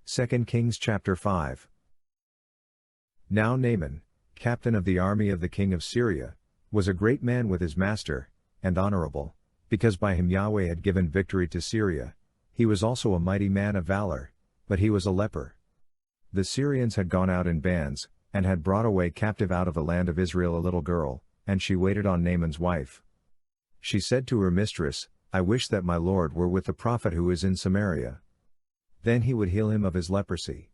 2 Kings chapter 5. Now Naaman, captain of the army of the king of Syria, was a great man with his master, and honorable, because by him Yahweh had given victory to Syria. He was also a mighty man of valor, but he was a leper. The Syrians had gone out in bands, and had brought away captive out of the land of Israel a little girl, and she waited on Naaman's wife. She said to her mistress, I wish that my lord were with the prophet who is in Samaria. Then he would heal him of his leprosy.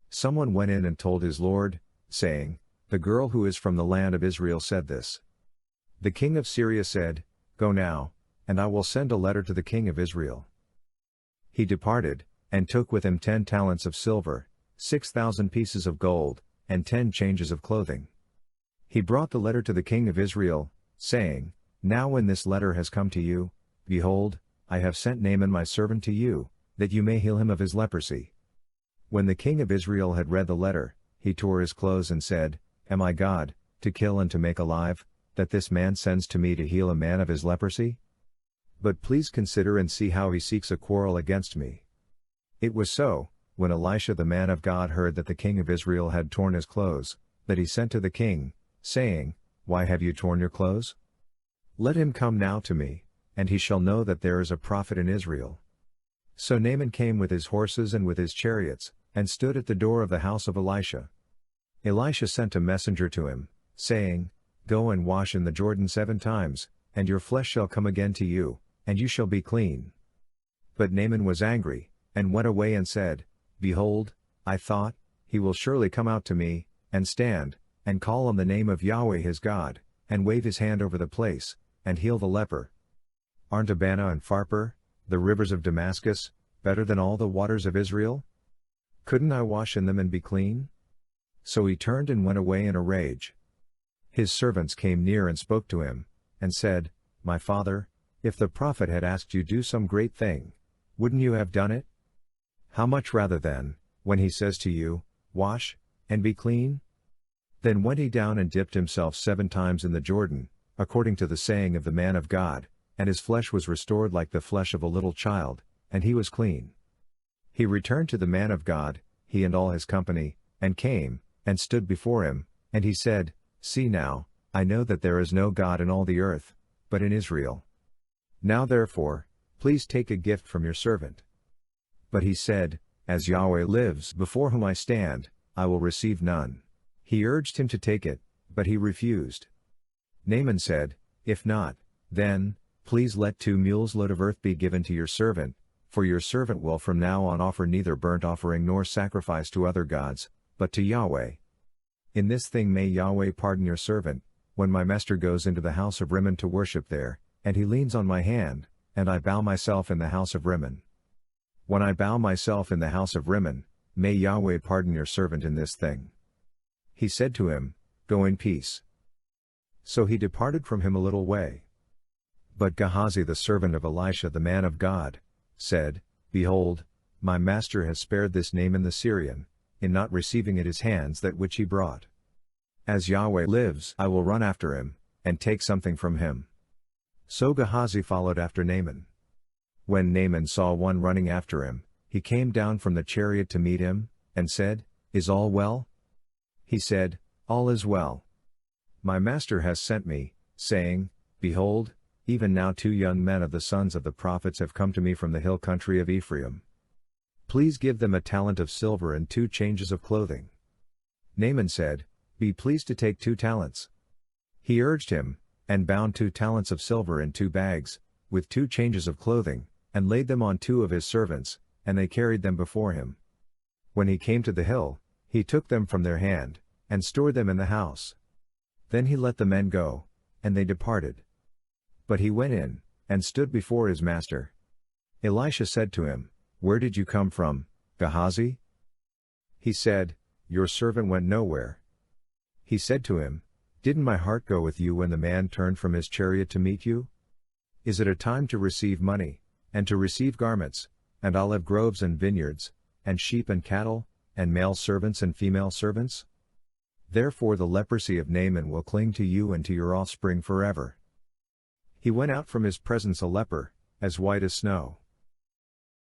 Someone went in and told his lord, saying, The girl who is from the land of Israel said this. The king of Syria said, Go now, and I will send a letter to the king of Israel. He departed, and took with him 10 talents of silver, 6,000 pieces of gold, and 10 changes of clothing. He brought the letter to the king of Israel, saying, Now when this letter has come to you, behold, I have sent Naaman my servant to you, that you may heal him of his leprosy. When the king of Israel had read the letter, he tore his clothes and said, Am I God, to kill and to make alive, that this man sends to me to heal a man of his leprosy? But please consider and see how he seeks a quarrel against me. It was so, when Elisha the man of God heard that the king of Israel had torn his clothes, that he sent to the king, saying, Why have you torn your clothes? Let him come now to me, and he shall know that there is a prophet in Israel. So Naaman came with his horses and with his chariots, and stood at the door of the house of Elisha. Elisha sent a messenger to him, saying, Go and wash in the Jordan 7 times, and your flesh shall come again to you, and you shall be clean. But Naaman was angry, and went away and said, Behold, I thought, he will surely come out to me, and stand, and call on the name of Yahweh his God, and wave his hand over the place, and heal the leper. Aren't Abana and Pharpar, the rivers of Damascus, better than all the waters of Israel? Couldn't I wash in them and be clean? So he turned and went away in a rage. His servants came near and spoke to him, and said, My father, if the prophet had asked you do some great thing, wouldn't you have done it? How much rather then, when he says to you, Wash, and be clean? Then went he down and dipped himself 7 times in the Jordan, according to the saying of the man of God, and his flesh was restored like the flesh of a little child, and he was clean. He returned to the man of God, he and all his company, and came, and stood before him, and he said, See now, I know that there is no God in all the earth, but in Israel. Now therefore, please take a gift from your servant. But he said, As Yahweh lives before whom I stand, I will receive none. He urged him to take it, but he refused. Naaman said, If not, then, please let 2 mules' load of earth be given to your servant, for your servant will from now on offer neither burnt offering nor sacrifice to other gods, but to Yahweh. In this thing may Yahweh pardon your servant, when my master goes into the house of Richmond to worship there, and he leans on my hand, and I bow myself in the house of Richmond. When I bow myself in the house of Richmond, may Yahweh pardon your servant in this thing. He said to him, Go in peace. So he departed from him a little way. But Gehazi the servant of Elisha the man of God, said, Behold, my master has spared this Naaman the Syrian, in not receiving at his hands that which he brought. As Yahweh lives, I will run after him, and take something from him. So Gehazi followed after Naaman. When Naaman saw one running after him, he came down from the chariot to meet him, and said, Is all well? He said, All is well. My master has sent me, saying, Behold, even now 2 young men of the sons of the prophets have come to me from the hill country of Ephraim. Please give them a talent of silver and 2 changes of clothing. Naaman said, Be pleased to take 2 talents. He urged him, and bound 2 talents of silver in 2 bags, with 2 changes of clothing, and laid them on 2 of his servants, and they carried them before him. When he came to the hill, he took them from their hand, and stored them in the house. Then he let the men go, and they departed. But he went in, and stood before his master. Elisha said to him, Where did you come from, Gehazi? He said, Your servant went nowhere. He said to him, Didn't my heart go with you when the man turned from his chariot to meet you? Is it a time to receive money, and to receive garments, and olive groves and vineyards, and sheep and cattle, and male servants and female servants? Therefore the leprosy of Naaman will cling to you and to your offspring forever. He went out from his presence a leper, as white as snow.